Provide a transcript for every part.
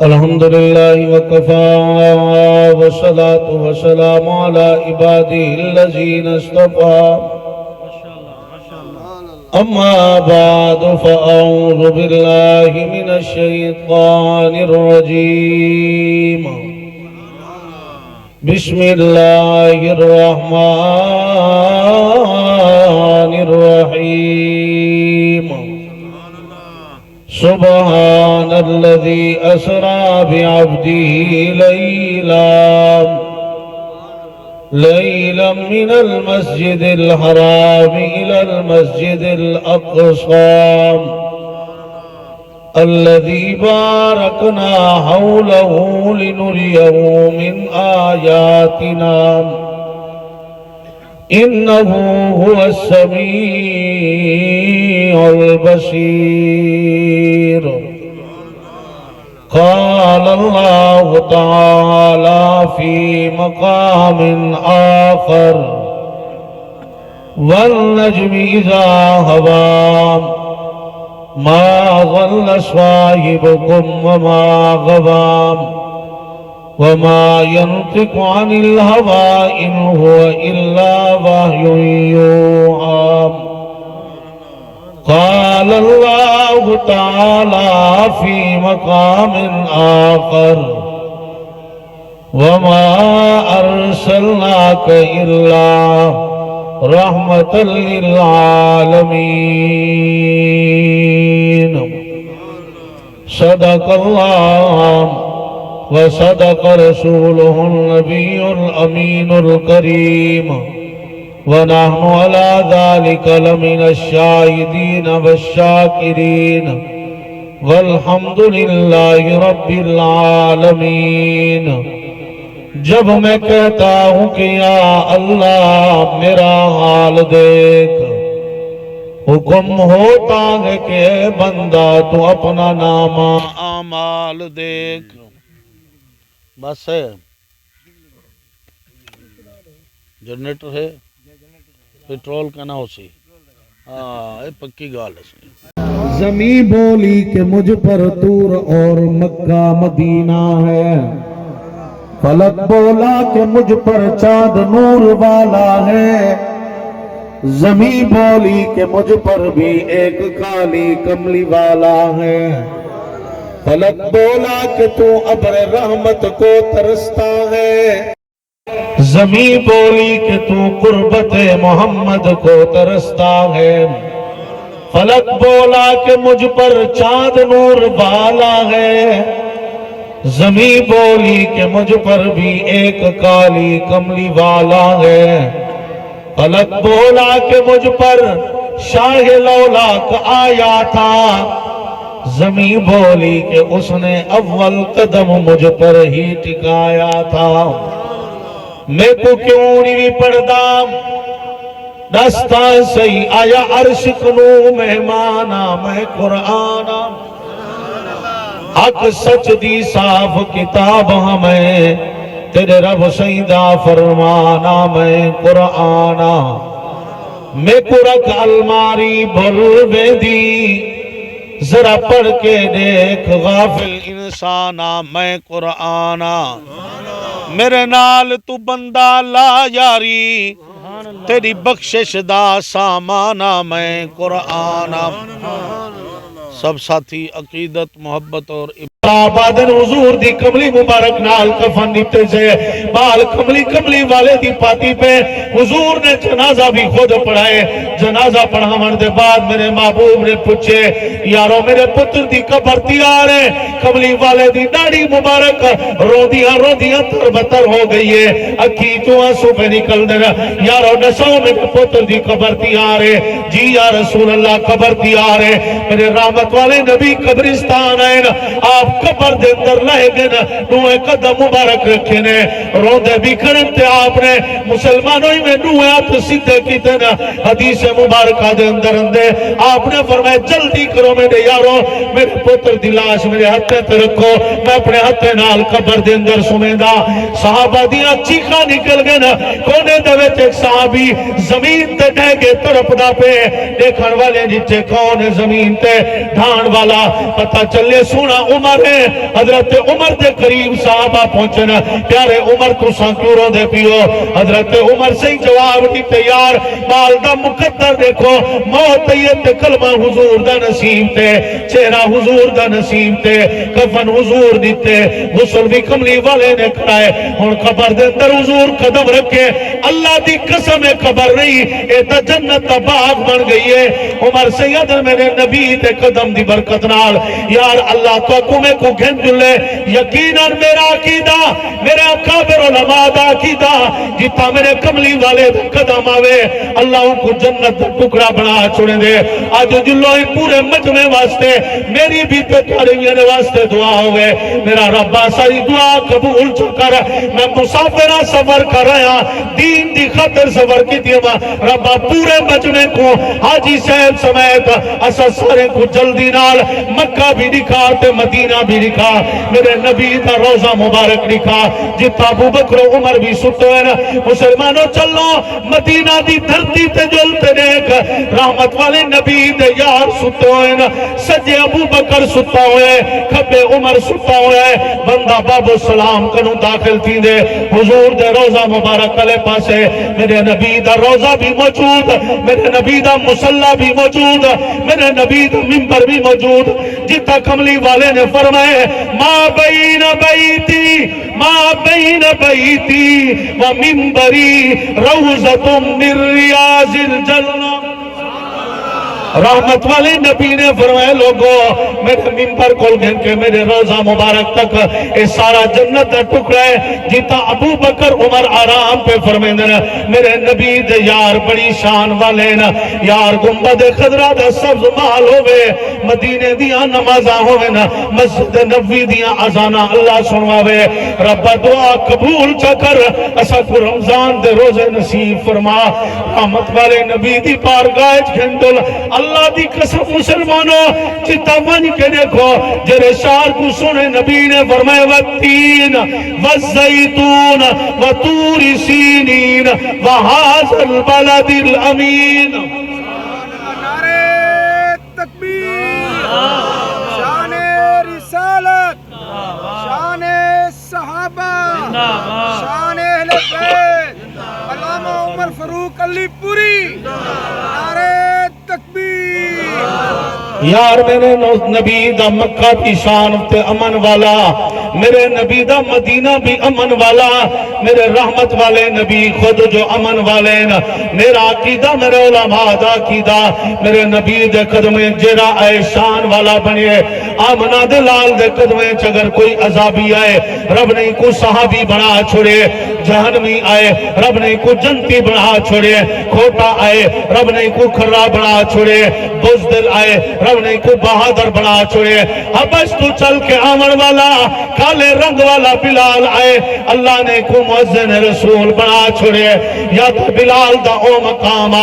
الحمد لله وكفى والصلاة والسلام على عباده الذين اصطفى أما بعد فأعوذ بالله من الشيطان الرجيم بسم الله الرحمن الرحيم سبحان الذي أسرى بعبده ليلا من المسجد الحرام إلى المسجد الأقصى الذي باركنا حوله لنريه من آياتنا إنه هو السميع البصير. قال الله تعالى في مقام آخر والنجم إذا هوى ما ضل صاحبكم وما غوى وما ينطق عن الهوى إن هو إلا وحي يوحى. قال الله تعالى في مقام آخر وما أرسلناك إلا رحمة للعالمين. صدق الله وصدق رسوله النبي الأمين الكريم ونحن على ذلك لمن الشاهدين والشاكرين والحمد لله رب العالمین. جب میں کہتا ہوں کہ یا اللہ میرا حال دیکھ، حکم ہوتا ہے کہ اے بندہ تو اپنا نامہ اعمال دیکھ. بس ہے جنریٹر ہے، پیٹرول کا نہ ہو سی. یہ پکی گال ہے. زمین بولی کہ مجھ پر طور اور مکہ مدینہ ہے، فلک بولا کہ مجھ پر چاند نور والا ہے، زمین بولی کہ مجھ پر بھی ایک کالی کملی والا ہے، فلک بولا کہ تو ابر رحمت کو ترستا ہے، زمین بولی کہ تو قربت محمد کو ترستا ہے، فلک بولا کہ مجھ پر چاند نور والا ہے، زمین بولی کہ مجھ پر بھی ایک کالی کملی والا ہے، فلک بولا کہ مجھ پر شاہ لولاک آیا تھا، زمین بولی کہ اس نے اول قدم مجھ پر ہی ٹکایا تھا. میں کو کیوں نہیں پڑھدا دستان سی آیا عرش کنو مہمانا میں قرآنا، حق سچ دی صاف کتاب ہمیں تیرے رب سیدہ فرمانا میں قرآنا. میں کو رکھ الماری بھر دی ذرا پڑھ کے دیکھ غافل انسانا میں قرآنا. میرے نال تو بندہ لا یاری تیری بخشش دا سامانا میں قرآنا. سب ساتھی عقیدت محبت اور آبادن حضور دی کملی مبارک نال کفن دیتے سے بال کملی والے دی پاتی پہ حضور نے جنازہ بھی خود پڑھائے. جنازہ پڑھا دے بعد میرے محبوب نے پوچھے یارو میرے پتر دی قبر تیار ہے. کملی والے دی داڑھی مبارک روندیاں تربتر ہو گئی ہے، اکھی تو آنسو پہ نکل دے رہا. یارو نسو میرے پتر دی قبر تیار ہے. جی یا رسول اللہ قبر تیار ہے. میرے رحمت والے نبی قبرستان آئے نا، آپ قبر دے اندر لائے گے نا، نوے قدم مبارک رکھے نے، روندے بھی کھڑن تے آپ نے مسلمانوں ہی میں نویات سیدھے کی تینا حدیث مبارکہ دے اندر اندے آپ نے فرمایا جلدی کرو میرے یارو میرے پتر دی لاش میرے ہتھے تے رکھو میں اپنے ہتھے نال قبر دے اندر سمیندہ صحابہ دیاں چیخاں نکل گئے نا کونے دے وچ ایک صحابی زمین تے ڈہ گئے تڑپ دا پہ دیکھن والے جتے کون ہے زمین تے ڈھان والا پتہ چلے سونا عمر ہے حضرت عمر دے قریب صحابہ پہنچنا پیارے عمر تو سانکوروں دے پیو حضرت عمر سے جواب دیتے یار مال دا مقدر دیکھو موت یہ تے کلمہ حضور دا نصیب تے چہرہ حضور دا نصیب تے کفن حضور دیتے غسل بھی کملی والے نے کرائے ہن قبر دے اندر حضور قدم رکھے اللہ دی قسم قبر نہیں اے تا جنت دا باغ بن گئی ہے عمر سید میرے نبی تے قدم دی برکت نال یار اللہ تو کمیں کو گھن جلے یقیناً میرا عقیدہ میرے اکابر علماء دا عقیدہ جتا میرے کملی والے قدم آوے اللہ ان کو جنت دا ٹکڑا بنا چھوڑے دے آج جلو ہی پورے مجمع واسطے میری بھی تے تاریوینے واسطے دعا ہوئے میرا ربا ساری دعا قبول چکر میں مسافرہ سفر کر رہا دین دی خطر سفر کی دیما ربا پورے مجمع کو حاجی صاحب سمیت اسا سارے کو جلدی نال مکہ بھی دکھا تے مدینہ بھی دکھا میرے نبی دا روزہ مبارک دکھا جتا ابو بکر و عمر بھی ستے ہیں مسلمانوں چلو مدینہ دی دھرتی تے جلتے دیکھ رحمت والے نبی دے یار ستے ہیں سجے ابو بکر ستا ہوئے کھبے عمر ستا ہوئے بندہ باب السلام کنو داخل تھی دے حضور دے روزہ مبارک علیہ پاسے میرے نبی دا روزہ بھی موجود میرے نبی دا مسلح بھی موجود میرے نبی دا ممبر بھی موجود جتا کملی والے نے فرمائے ما بین بیتی و ممبری روزت من ریاض الجنہ رحمت والے نبی نے فرمائے لوگوں میرے ممبر کھول گھن کے میرے روزہ مبارک تک اے سارا جنت دا ٹکڑا ہے جیتا ابو بکر عمر آرام پہ فرمائے میرے نبی دے یار بڑی شان والے نا یار گنبد خضرہ دا سبز محل ہوئے مدینے دیاں نمازاں ہوئے نا مسجد نبوی دیاں اذاناں اللہ سنواوے رب دعا قبول چکر اسا کو رمضان دے روزے نصیب فرما رحمت والے نبی دی پارگاہ گھنڈل اللہ دی قسم مسلمانوں چتا من کے دیکھو جرے شعر کو سنے نبی نے فرمائے والتین والزیتون وطور سینین وحاظ البلد الامین نعرہ تکبیر شان رسالت شان صحابہ شان اہل بیت علامہ عمر فاروق علی پوری نعرہ یار میرے نبی دا مکہ بھی شان تے امن والا میرے نبی دا مدینہ بھی امن والا میرے رحمت والے نبی خود جو امن والے نا میرا عقیدہ میرے علماء دا عقیدہ میرے نبی دے قدمیں جرا اے شان والا بنیے آمنہ دے لال دے قدمیں چگر کوئی عذابی آئے رب نے کو صحابی بنا چھوڑے جہنمی آئے رب نے کو جنتی بنا چھوڑے کھوٹا آئے رب نے کو کھرا بنا چھوڑے بزدل آئے رب نے کو بہادر بنا چھوڑے حبش تو چل کے آمن والا کالے رنگ والا بلال آئے اللہ نے کو مؤذن رسول بنا چھوڑے یا تو بلال دا او مقام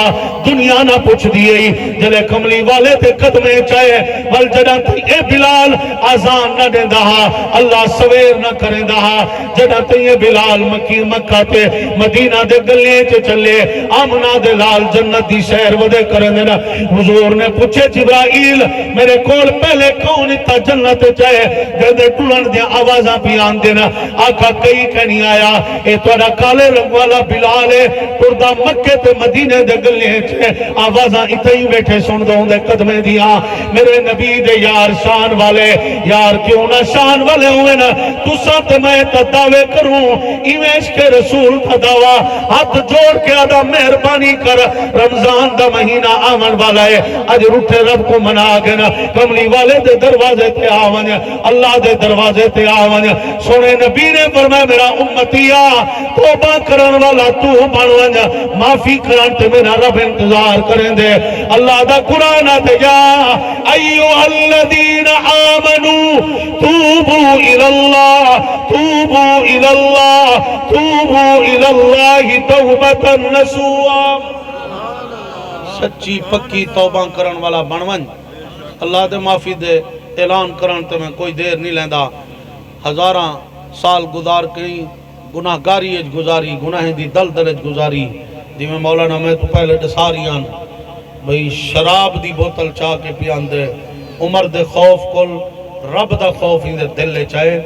دنیا نہ پوچھ دیئے جلے کملی والے تے قدمیں چاہے والجدہ تے اے بلال آزان نہ دیں دہا اللہ سویر نہ کریں دہا جدہ تے یہ بلال مکہ تے مدینہ دے گلے چے چلے آمنہ دے لال جنت دی شہر ودے کریں دینا حضور نے پوچھے جبرائیل میرے کول پہلے کون اتا جنت چاہے گردے ٹولن دیا آوازاں پیان دینا آقا کئی کہنی آیا اے توڑا کالے رنگ والا بلال ہے پردہ مکہ تے مدینہ دے گلے چے آوازاں اتائی بیٹھے سن دوں دے قدمیں دیا میرے نبی دے یار شان والے یار کیوں نہ شان والے ہوئے نا تو ساتھ میں تدعوے کروں ایمیش کے رسول تدعوہ ہاتھ جوڑ کے آدھا مہربانی کر رمضان دا مہینہ آمن والا ہے آج روٹھے رب کو منا گنا کملی والے دے دروازے تے آون اللہ دے دروازے تے آون سونے نبی نے فرمایا میرا امتیا توبہ کرن والا تو بنون معافی کرن تے میرا رب انتظار کریں دے اللہ دا قرآن تے یا ایھا الذین آمنوا توبوا الی اللہ توبوا الی اللہ توبوا الی اللہ توبۃ نصوحا سچی پکی توبہ کرن والا بنون اللہ دے معافی دے اعلان کرن تے میں کوئی دیر نہیں لیندہ ہزاراں سال گزار کہیں گناہ گاری اج گزاری گناہیں دی دل دلج گزاری جی میں مولانا میں تو پہلے ڈساریاں بھئی شراب دی بوتل چاہ کے پیان دے عمر دے خوف کل رب دا خوف ہی دے دل لے چاہے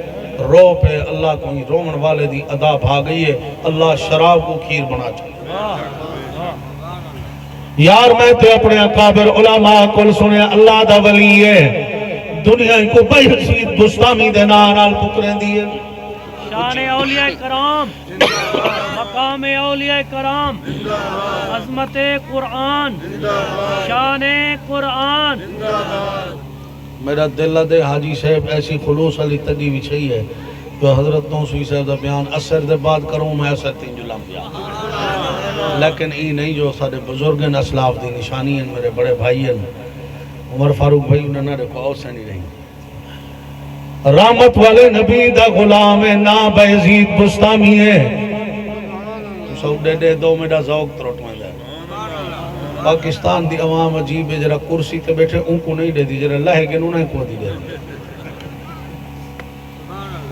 رو پہ اللہ کو ہی رومن والے دی ادا بھا گئی ہے اللہ شراب کو کھیر بنا چاہے یار میں تے اپنے اکابر علماء کل سنے اللہ دا ولی ہے دنیا کو بے حسید گستامی دے نال پکریں دیئے شان اولیاء کرام مقام اولیاء کرام عظمت قرآن شان قرآن میرا دل دے حاجی صاحب ایسی خلوص علی تدی وچھئی ہے جو حضرت نوسوی صاحب دا بیان اثر دے بعد کروں میں اثر تین جلام بیان لیکن ای نہیں جو سارے بزرگن اسلاف دی نشانی ہیں میرے بڑے بھائی ہیں عمر فاروق بھائی انہوں نے رکھو اور سے نہیں رہی رحمت والے نبی دا غلام نا بیزید بستامی ہے سو دے دے دو میرا ذوق تروٹ میں جائے پاکستان دی عوام عجیب ہے جرہ کرسی تے بیٹھے ان کو نہیں دے دی جرہ لہے گے انہیں کو دی دے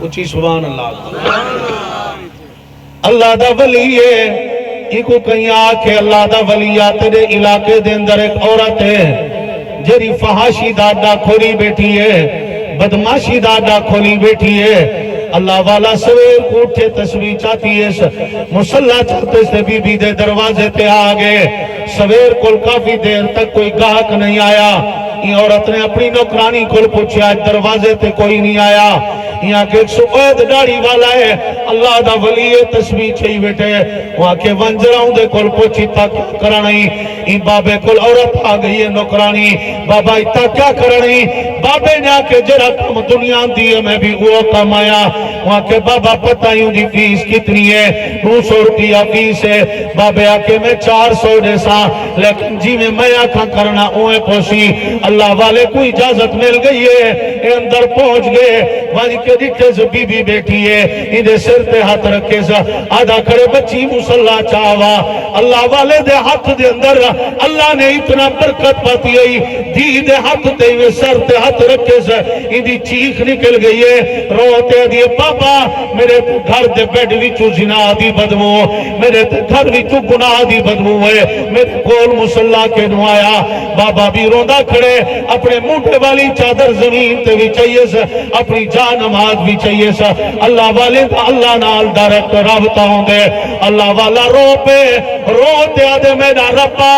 اچھی سبحان اللہ اللہ دا ولی ہے یہ کو کہیں آکے اللہ دا ولی آتے دے علاقے دے اندر ایک عورت ہے جری فحاشی دادا کھولی بیٹھی ہے بدماشی دادا کھولی بیٹھی ہے اللہ والا سویر کو اٹھے تصویر چاہتی ہے مسلح چاہتے سے بی بی دے دروازے تے آگے سویر کل کافی دیر تک کوئی گاہک نہیں آیا یہ عورت نے اپنی نوکرانی کل پوچھا دروازے تے کوئی نہیں آیا یہاں کے ایک سعید ڈاڑی والا ہے اللہ دا ولی تسبیح چھئی بیٹھے وہاں کے ونجراؤں دے کل پوچھی تا کیا کرنی این بابے کل عورت آ گئی ہے نوکرانی بابا اتا کیا کرنی بابے نے آکے جرہ کم دنیا دیئے میں بھی وہ کم آیا وہاں کے بابا پتہ ہوں دی فیس کتنی ہے 200 روپیہ فیس ہے بابے آکے میں 400 دے سا لیکن جی میں آکھا کرنا اوے پوشی اللہ والے کو اجازت مل گئی ہے اے اندر پہنچ گئے وہاں کے دیکھے سے بی بی بیٹھی ہے انہیں سر تے ہاتھ رکھے سے آدھا کھڑے بچی مسلح چاہوا اللہ والے دے ہاتھ دے اندر اللہ نے اتنا برکت پاتی ہے دی دے ہاتھ تے ہوئے سر تے ہاتھ رکھے سے انہیں چیخ نکل گئی ہے روتے دیئے پاپا میرے گھر دے بیڈ وچو زنا دی بدمو میرے گھر وچو گناہ دی بدمو ہے میرے کول مسلح کے نوایا بابا بھی روندہ کھڑے اپنے مونٹے والی چادر زمین تے بھی چاہیے سے اپنی جان نماز بھی چاہیے سا اللہ والے دا اللہ نال ڈائریکٹ رابطہ ہوں دے اللہ والا رو پہ روتے آدھے میرا ربا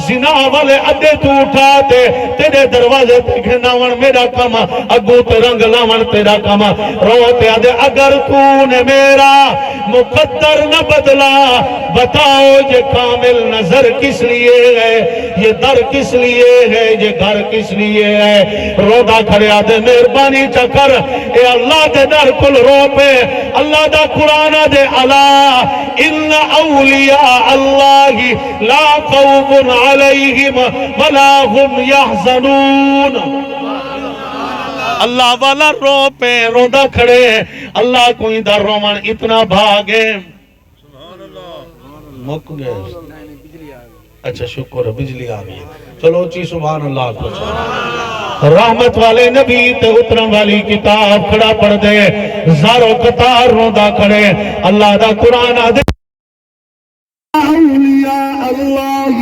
زنا والے ادھے تو اٹھا دے تیرے دروازے دیکھے ناون میرا کم اگو تے رنگ لاون تیرا کم روتے آدھے اگر تو نے میرا مقدر نہ بدلا بتاؤ یہ کامل نظر کس لیے ہے یہ در کس لیے ہے یہ گھر کس لیے ہے رودا کھڑے آدھے مہربانی چکر اے اللہ دے در کل رو پہ اللہ دا قرآن دے اللہ ان اولیاء اللہ لا خوف علیہم ولا هم یحزنون اللہ والا رو پہ رودا کھڑے اللہ کوئی در رومن اتنا بھاگے مک گئے اچھا شکر ہے بجلی آگئی چلو چی سبحان اللہ کو رحمت والے نبی تے اترن والی کتاب کھڑا پڑھ دے زارو قطار روندہ کھڑے اللہ دا قرآن دے اولیاء اللہ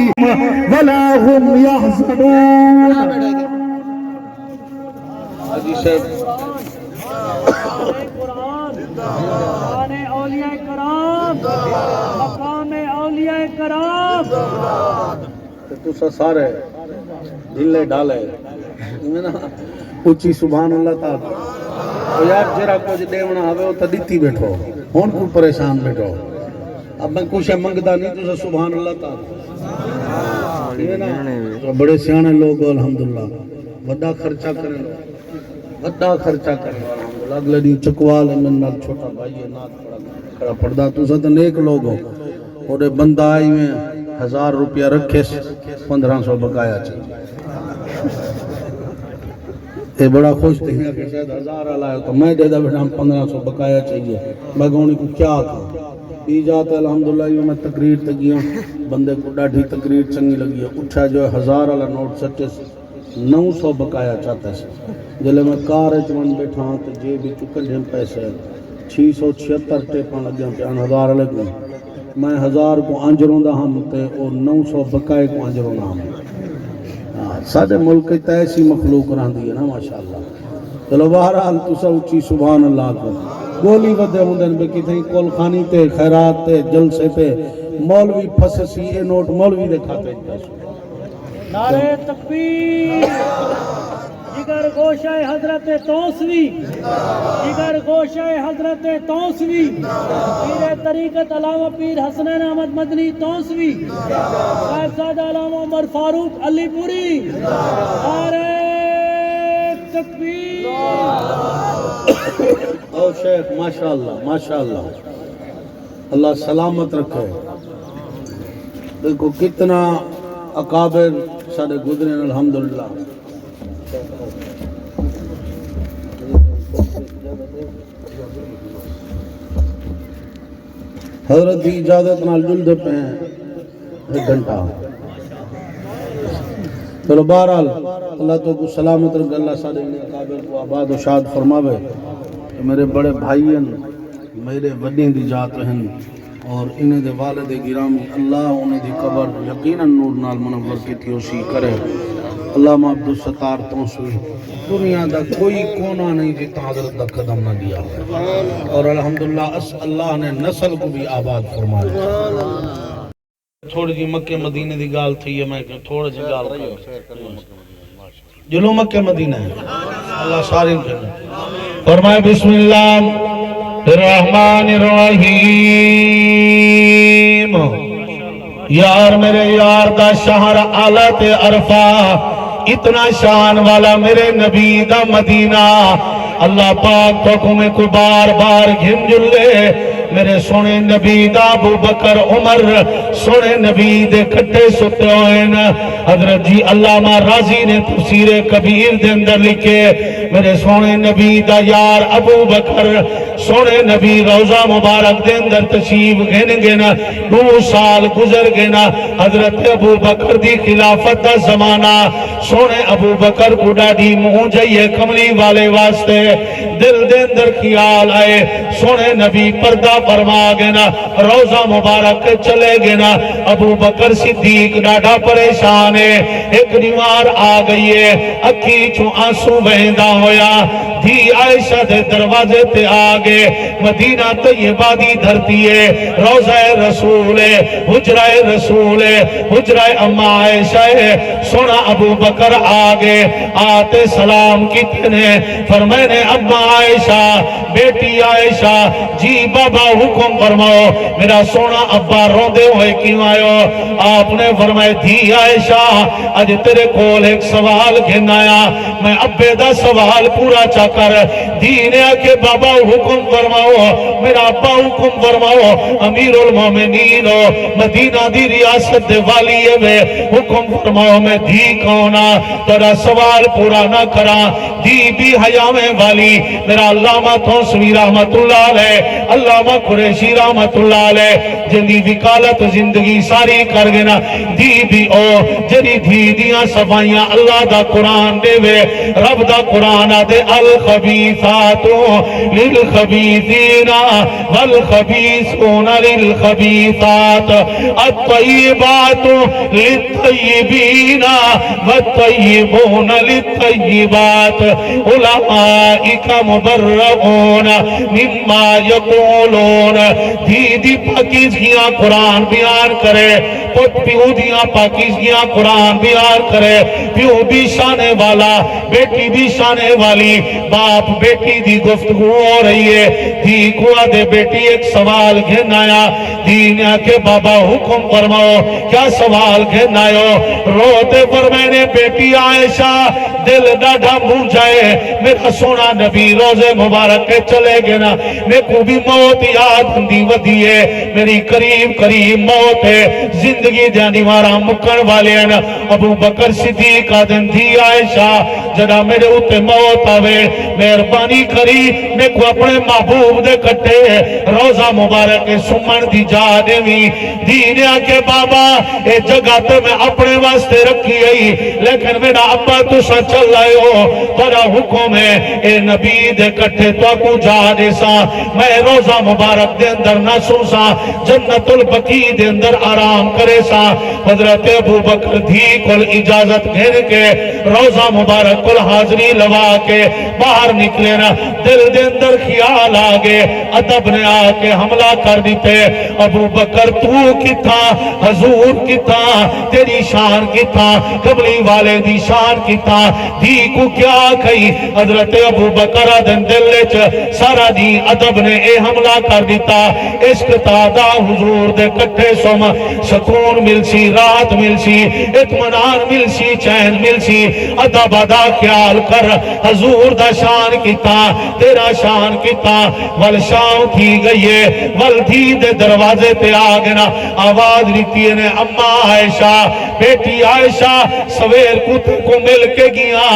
ولا هم یحزنون حجی صاحب شان اولیاء کرام مقام اولیاء کرام تو سارے دلے ڈالے اچھی سبحان اللہ تعالیٰ یار جرا کچھ دیونا ہوئے وہ تا دیتی بیٹھو ہون کو پریشان بیٹھو اب میں کچھ منگدہ نہیں تو سبحان اللہ تعالیٰ بڑے سیانے لوگ الحمدللہ بڑا خرچہ کریں بڑا خرچہ کریں الحمدللہ اگلے دی چکوال من نال چھوٹا بھائی ہے نات کھڑا پڑھدا تو ساتھ نیک لوگ ہو اور بندہ آئی میں 1000 روپیہ رکھے 1500 بقایا چاہیے یہ بڑا خوش تھے کہ شاید 1000 لائے تو میں دے دا بیٹا ہم 1500 بقایا چاہیے. میں کہوں کو کیا کروں پی جاتا ہے الحمدللہ. یہ میں تقریر تے گیا بندے کو ڈاڈھی تقریر چنگی لگی ہے. اٹھا جو ہے 1000 والا نوٹ سچے 900 بقایا چاہتا ہے. جلے میں کار چون بیٹھا ہوں تو جے بھی چکن پیسے 676 ٹیپاں لگیاں پہ 1000 والے کو میں 1000 کو آنجروں دا ہم تے اور 900 بقائے کو آنجروں دا ہم. سارے ملک تے ایسی مخلوق رہن دی ہے نا ماشاءاللہ. چلو بہرحال تسا اچھی سبحان اللہ کو گولی ودے ہوندن بے کتھیں کول خانی تے خیرات تے جلسے تے مولوی پھسسی اے نوٹ مولوی دے کھاتے نعرہ تکبیر. جگر گوشہ حضرت توسوی جگر گوشہ حضرت توسوی پیر طریقت علامہ پیر حسنین احمد مدنی توسوی صاحبزادہ علامہ عمر فاروق علی پوری. نعرہ تکبیر. او شیخ ماشاءاللہ ماشاءاللہ اللہ سلامت رکھے. دیکھو کتنا اکابر سارے گزرے الحمدللہ. حضرت کی اجازت نال جلد پہ ہیں 1 گھنٹہ. چلو بہرحال اللہ تو کو سلامت رکھے. اللہ سارے اکابر کو آباد و شاد فرماوے. میرے بڑے بھائی ہیں میرے وڈیں دی جات ہیں اور انہیں دے والد گرامی اللہ انہیں دی قبر یقیناً نور نال منور کی تیوسی کرے. علامہ عبدالستار توسوی دنیا دا کوئی کونا نہیں جتا حضرت دا قدم نہ دیا ہے اور الحمدللہ اللہ نے نسل کو بھی آباد فرمایا. تھوڑی جی مکہ مدینے دی گال تھی ہے میں کہ تھوڑی جی گال جلو مکہ مدینہ ہے اللہ سارے کرنے. فرمائے بسم اللہ الرحمن الرحیم. یار میرے یار دا شہر آلت عرفہ اتنا شان والا میرے نبی دا مدینہ. اللہ پاک تو کمیں کو بار بار گھن جلے میرے سونے نبی دا ابو بکر عمر سونے نبی دے کٹے ستے ہوئن. حضرت جی علامہ راضی نے تفسیر کبیر دے اندر لکھے میرے سونے نبی دا یار ابو بکر سونے نبی روزہ مبارک دے اندر تشریف گھن گنا 2 سال گزر گنا. حضرت ابو بکر دی خلافت دا زمانہ سونے ابو بکر کو ڈاڈی منہ جائیے کملی والے واسطے دل دے اندر خیال آئے سونے نبی پردہ فرما گنا روزہ مبارک چلے گنا. ابو بکر صدیق ڈاڈا پریشان ہے. ایک نیوار آ گئی ہے اکھی چوں آنسو بہندہ ہویا. دھی عائشہ دے دروازے تے آگے مدینہ طیبہ دی دھرتی ہے روزہ رسول ہے حجرہ رسول ہے حجرہ اما عائشہ ہے. سونا ابو بکر آگے آتے سلام کتنے فرمائنے اما عائشہ بیٹی عائشہ جی بابا حکم فرماؤ. میرا سونا ابا روندے ہوئے کیوں آئے؟ آپ نے فرمائے دھی عائشہ اج تیرے کول ایک سوال گھنایا میں ابے دا سوال پورا چا کر. دھی نے آکے بابا حکم فرماؤ. میرا ابا حکم فرماؤ. امیر المومنین ہو مدینہ دی ریاست دے والی ہے حکم فرماؤ. میں دھی کونا تیرا سوال پورا نہ کرا. دھی بھی حیامیں والی میرا علامہ توسوی رحمت اللہ علیہ علامہ قریشی رحمت اللہ علیہ جنی وکالت زندگی ساری کر گنا. دی بھی او جنی دھی دیاں صفائیاں اللہ دا قرآن دے وے رب دا قرآن دے الخبیثات للخبیثین والخبیثون للخبیثات الطیبات للطیبین والطیبون للطیبات اولئک مبرؤون مما یقولون. دی پاکیزگیاں قرآن بیان کرے پت پیو دیاں پاکیزگیاں قرآن بیان کرے. پیو بھی شانے والا بیٹی بھی شانے والی باپ بیٹی دی گفتگو ہو رہی ہے. دی کو آدھے بیٹی ایک سوال گھن آیا. دی نے آکے بابا حکم فرماؤ کیا سوال گھن آئے؟ روتے فرمائنے بیٹی عائشہ دل ڈاڈا مون جائے میرا سونا نبی روزے مبارک کے چلے گئے نا میں کو بھی موت یاد ہندی ودی ہے میری قریب قریب موت ہے زندگی جانی مارا مکن والے ہیں. ابو بکر صدیق آدم تھی عائشہ جڑا میرے اوتے موت آوے مہربانی کری میں کو اپنے محبوب دے کٹے روزہ مبارک سمن دی جا دیویں دینے آکے بابا اے جگہ تے میں اپنے واسطے رکھی گئی لیکن میرا ابا تو سا چل رہے ہو ترا حکم ہے اے نبی دے کٹے تو کو جا دے سا میں روزہ مبارک دے اندر نہ سو سا جنت البقیع دے اندر آرام کرے سا حضرت ابو بکر دھی کل اجازت گھر کے روزہ مبارک کل حاضری لوا کے باہر نکلے نا دل دے اندر خیال آگے ادب نے آکے حملہ کر دیتے ابو بکر تو کی تھا حضور کی تھا تیری شان کی تھا قبلی والے دی شان کی تھا دی کو کیا کئی حضرت ابو بکر دن دلے سارا دی ادب نے اے حملہ کر دیتا عشق تادا حضور دے کٹھے سوم سکون مل سی رات مل سی اطمینان مل سی چین مل سی ادب ادا خیال کر حضور دا شان کیتا تیرا شان کیتا ول شام تھی گئی ہے ول تھی دے دروازے تے آگنا آواز دیتی ہے اما عائشہ بیٹی عائشہ سویر کو مل کے گیا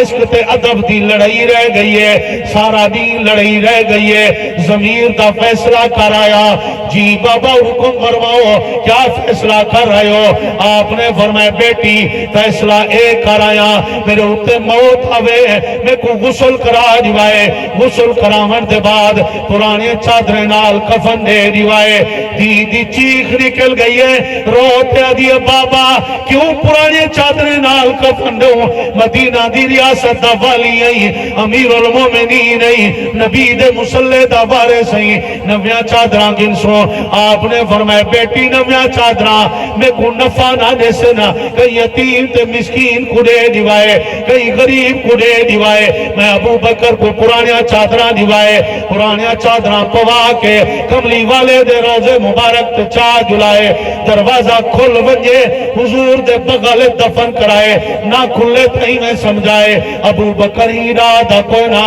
عشق تے ادب دی لڑائی رہ گئی ہے سارا دین لڑائی رہ گئی ہے ضمیر دا فیصلہ کر آیا جی بابا حکم فرماؤ کیا فیصلہ کر رہے ہو آپ نے فرمایا بیٹی فیصلہ اے کر آیا میرے اوتے موت ہوئے میں کو غسل کرا دیوائے غسل کرامن دے بعد پرانے چادریں نال کفن دے دیوائے دی چیخ نکل گئی ہے روتے دیا بابا کیوں پرانے چادریں نال کفن دو مدینہ دی ریاست دا والی آئی امیر المومنین آئی نبی دے مسلح دا بارے سہی نویاں چادران گنسو آپ نے فرمایا بیٹی نویاں چادران میں کو نفع نہ دے سنا کئی یتیم تے مسکین کو دے دیوائے کئی غریب کو دے دیوائے میں ابو بکر کو پرانیاں چادران دیوائے پرانیاں چادران پوا کے کملی والے دے روزے مبارک تے چاہ جلائے دروازہ کھل ونجے حضور دے بغل دفن کرائے نہ کھلے تھی میں سمجھائے ابو بکر ارادہ کوئی نہ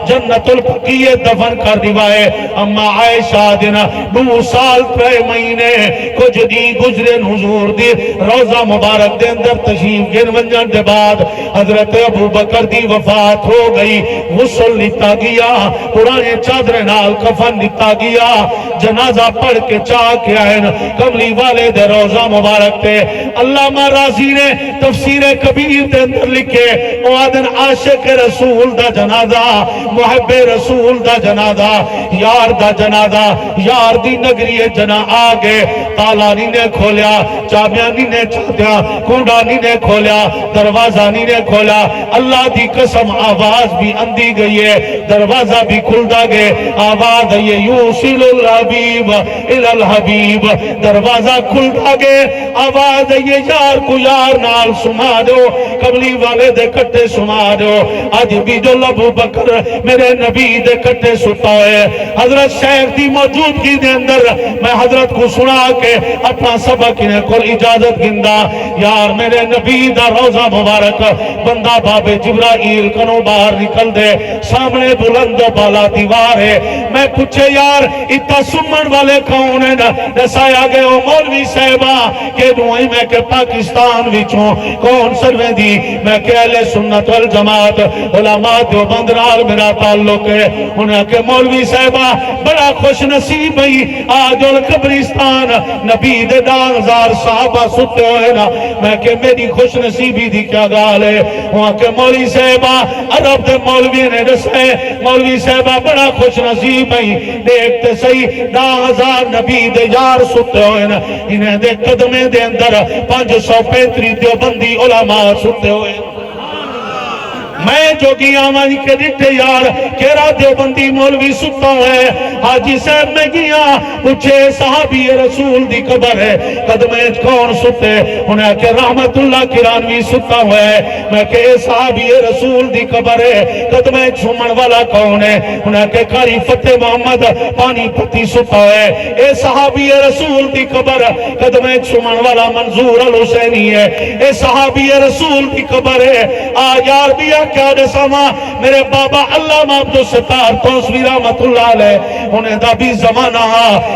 جنت البقیع دفن کر دیوائے اما عائشہ دینا 2 سال 3 مہینے کچھ دی گزرے حضور دی روزہ مبارک دے اندر تشریف گن ونجن دے بعد حضرت ابو بکر دی وفات ہو گئی غسل لیتا گیا پرانے چادر نال کفن لیتا گیا جنازہ پڑھ کے چاہ کے آئین کملی والے دے روزہ مبارک تے علامہ راضی نے تفسیر کبیر دے اندر لکھے اوادن عاشق رسول دا جنازہ محب رسول دا جنازہ یار دا جنازہ یار دی نگری جنا آگے تالا نہیں نے کھولیا چابیاں نہیں نے چاہتیا کنڈا نہیں نے کھولیا دروازہ نہیں نے کھولا اللہ دی قسم آواز بھی اندھی گئی ہے دروازہ بھی کھل دا گئے آواز ہے یوسل الحبیب الالحبیب دروازہ کھل دا گئے آواز ہے یار کو یار نال سما دو قبلی والے دے کٹے سما دو آج بھی جو ابو بکر میرے نبی دے کٹے ستا ہے حضرت شیخ دی موجودگی دے اندر میں حضرت کو سنا کے اپنا سبق انہیں کو اجازت گندہ یار میرے نبی دا روزہ مبارک بندہ باب جبرائیل کنو باہر نکل دے سامنے بلند و بالا دیوار ہے میں پوچھے یار اتنا سمن والے کون ہیں دسایا گئے ہو مولوی صاحبہ کہ دعائی میں کہ پاکستان وچوں کون سروے دی میں کہ اہل سنت والجماعت علماء دیوبند نال میرا تعلق ہے انہیں کہ مولوی صاحبہ بڑا خوش نصیب ہی آج قبرستان نبی دے 10,000 صحابہ ستے ہوئے نا میں کہ میری خوش نصیبی دی کیا گال ہے وہاں کہ مولوی صاحبہ عرب دے مولوی نے دسے مولوی صاحبہ بڑا خوش نصیب ہی دیکھتے صحیح 10,000 نبی دے یار ستے ہوئے نا انہیں دے قدمے دے اندر 535 دیوبندی علماء ستے ہوئے میں جو گیا مانی کے ڈٹھے یار کیرا دیوبندی مولوی ستا ہے حاجی صاحب میں گیا پوچھے صحابی رسول دی قبر ہے قدمیں کون ستے انہیں کہ رحمت اللہ کرانوی ستا ہے میں کہ صحابی رسول دی قبر ہے قدمیں چھومن والا کون ہے انہیں کہ قاری فتح محمد پانی پتی ستا ہے اے صحابی رسول دی قبر قدمیں چھومن والا منظور الحسینی ہے اے صحابی رسول دی قبر ہے آ یار بیا کیا دساواں میرے بابا علامہ عبدالستار توسوی رحمت اللہ علیہ انہیں دا بھی زمانہ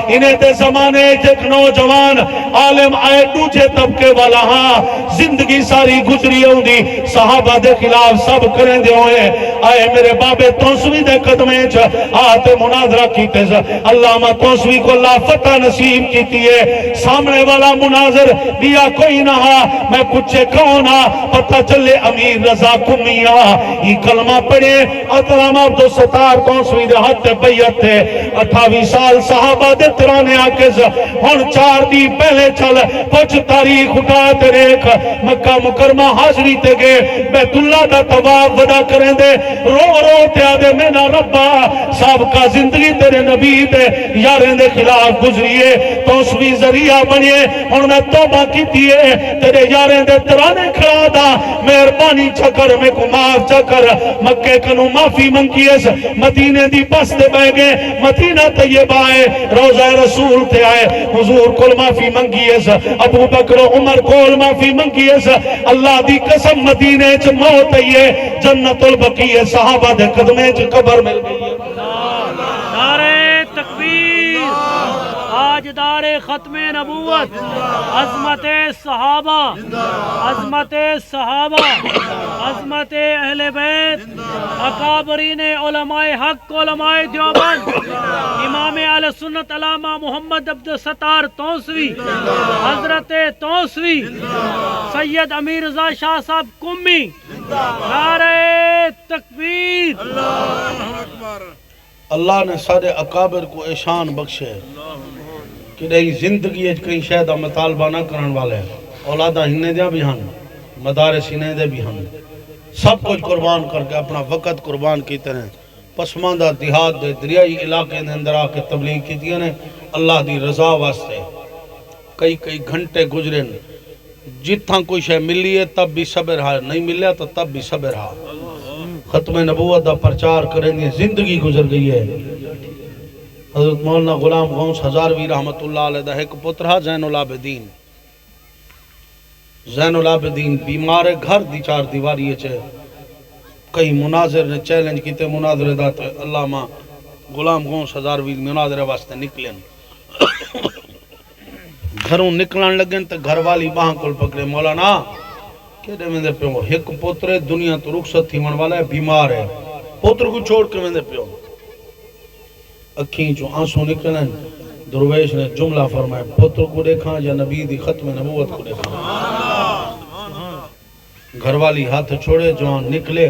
انہیں دے زمانے ایک نوجوان عالم آئے دوجے طبقے والا زندگی ساری گزری ہوندی صحابہ دے خلاف سب کریں دے ہوئے آئے میرے بابے توسوی دے قدمیں آتے مناظرہ کیتے علامہ توسوی کو اللہ فتح نصیب کیتی ہے سامنے والا مناظر دیا کوئی نہ میں پوچھے کون پتہ چلے امیر رضا کمیہ یہ کلمہ پڑھے علامہ عبدالستار توسوی دے ہاتھ بیعت تھے 28 سال صحابہ دے ترانے آکز ہن 4 دی پہلے چل کچھ تاریخ اٹھا تے دیکھ مکہ مکرمہ حاضری تے گئے بیت اللہ دا طواف ودا کریں دے رو رو تے آدھے میں نہ ربا سابقہ زندگی تیرے نبی دے یاریں دے خلاف گزریے توسوی ذریعہ بنیے اور میں توبہ کی دیئے تیرے یاریں دے ترانے کھڑا دا مہربانی چکر میں کو معاف چکر مکہ کنو معافی منگیس مدینے دی بس دے بہ گئے مدینہ طیبہ آئے روزہ رسول تے آئے حضور کل معافی منگیس ابو بکر و عمر کول معافی منگیس اللہ دی قسم مدینے چ موت ہے جنت البقیع صحابہ دے قدمیں چ قبر مل گئی ہے نعرہ تکبیر تاجدار ختم نبوت عظمت صحابہ عظمت صحابہ عظمت اہل بیت اکابرین علماء حق علماء دیوبند امام اہل سنت علامہ محمد عبدالستار توسوی حضرت توسوی سید امیر رضا شاہ صاحب کمی نعرہ تکبیر اللہ نے سارے اکابر کو احسان بخشے کہ نہیں زندگی کئی شہدہ مطالبہ نہ کرن والے اولادہ ہنے دیا بھی ہن مدارس ہنے دے بھی ہن سب کچھ قربان کر کے اپنا وقت قربان کیتے ہیں پسماندہ دیہات دے دریائی علاقے دے اندر آ کے تبلیغ کیتی ہیں اللہ دی رضا واسطے کئی گھنٹے گزرن جتھاں کوئی شے ملی ہے تب بھی صبر ہے نہیں ملیا تو تب بھی صبر ہے ختم نبوت دا پرچار کریں دی زندگی گزر گئی ہے حضرت مولانا غلام غوث ہزاروی رحمت اللہ علیہ دا ایک پترہ زین العابدین زین العابدین بیمار گھر دی 4 دیواری ہے کئی مناظر نے چیلنج کیتے مناظر دا تے علامہ غلام غوث ہزاروی مناظر واسطے نکلیں گھروں نکلان لگن تے گھر والی باہاں کل پکڑے مولانا کہتے میں دے پیوں ایک پوترے دنیا تو رخصت تھی من والا ہے بیمار ہے پوتر کو چھوڑ کے میں دے پیوں اکھیں جو آنسوں نکلیں درویش نے جملہ فرمائے پوتر کو دیکھا یا نبی دی ختم نبوت کو دیکھا گھر والی ہاتھ چھوڑے جوان نکلے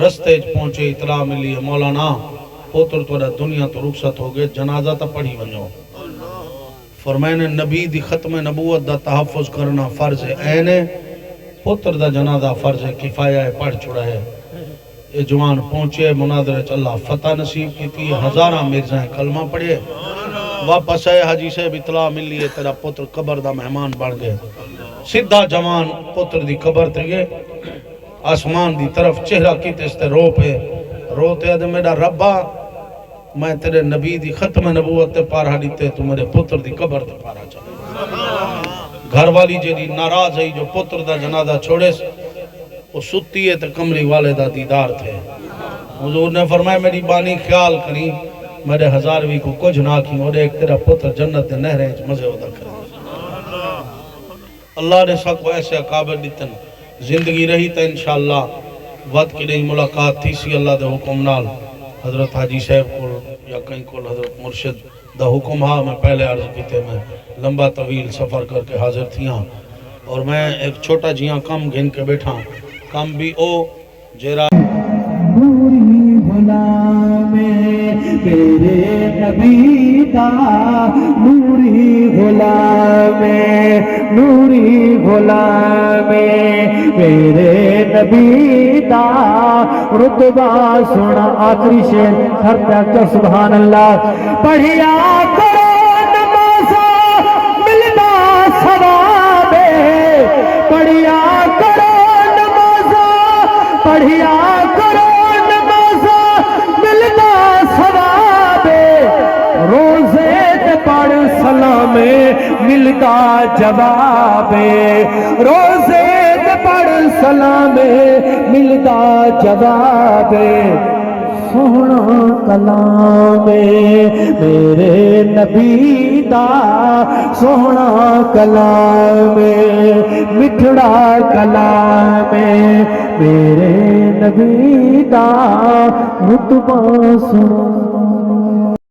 رستے پہنچے اطلاع ملی ہے مولانا پوتر تو دنیا تو رخصت ہو گئے جنازہ تا پڑھی ونجو فرمائے نے نبی دی ختم نبوت دا تحفظ کرنا فرض عین ہے پتر دا جنازہ فرض کفایہ ہے پڑھ چھڑا ہے یہ جوان پہنچے مناظرہ اللہ فتح نصیب کی تھی ہزارہ مرزائیں کلمہ پڑھے واپس آئے حاجی سے اطلاع ملی ہے تیرا پتر قبر دا مہمان بڑھ گئے سدھا جوان پتر دی قبر تے گئے آسمان دی طرف چہرہ کی تیستے رو پہ روتے دے میرا ربا میں تیرے نبی دی ختم نبوت تے پارا دیتے تو میرے پتر دی قبر تے پارا چلے گھر والی جیدی ناراض ہے جو پتر دا جنازہ چھوڑے وہ ستی ہے تو کمری والے دا دیدار تھے حضور نے فرمایا میری بانی خیال کری میرے ہزاروی کو کچھ نہ کی اور ایک تیرا پتر جنت دے نہریں مزے ہوتا کرے اللہ نے سب کو ایسے اکابر دیتن زندگی رہی تا انشاءاللہ وقت کی نہیں ملاقات تھی سی اللہ دے حکم نال حضرت حاجی صاحب کو یا کہیں کو حضرت مرشد دا حکم ہاں میں پہلے عرض کیتے میں لمبا طویل سفر کر کے حاضر تھیاں اور میں ایک چھوٹا جیاں کم گھن کے بیٹھا کم بھی او جیرا نوری غلام میرے نبی دا نوری غلام نوری غلام میرے نبی دا رتبہ سنا آخری شیر ہر تک سبحان اللہ پڑھیا کرو نمازہ ملنا ثواب پڑھیا کرو پڑھیا کرو نمازہ ملنا ثواب روزے تے پڑھ سلام ملتا جواب روزے تے پڑھ سلام ملدا جواب سونا کلام میرے نبی دا سونا کلام مٹھڑا کلام میرے نبی دا رتبہ سونا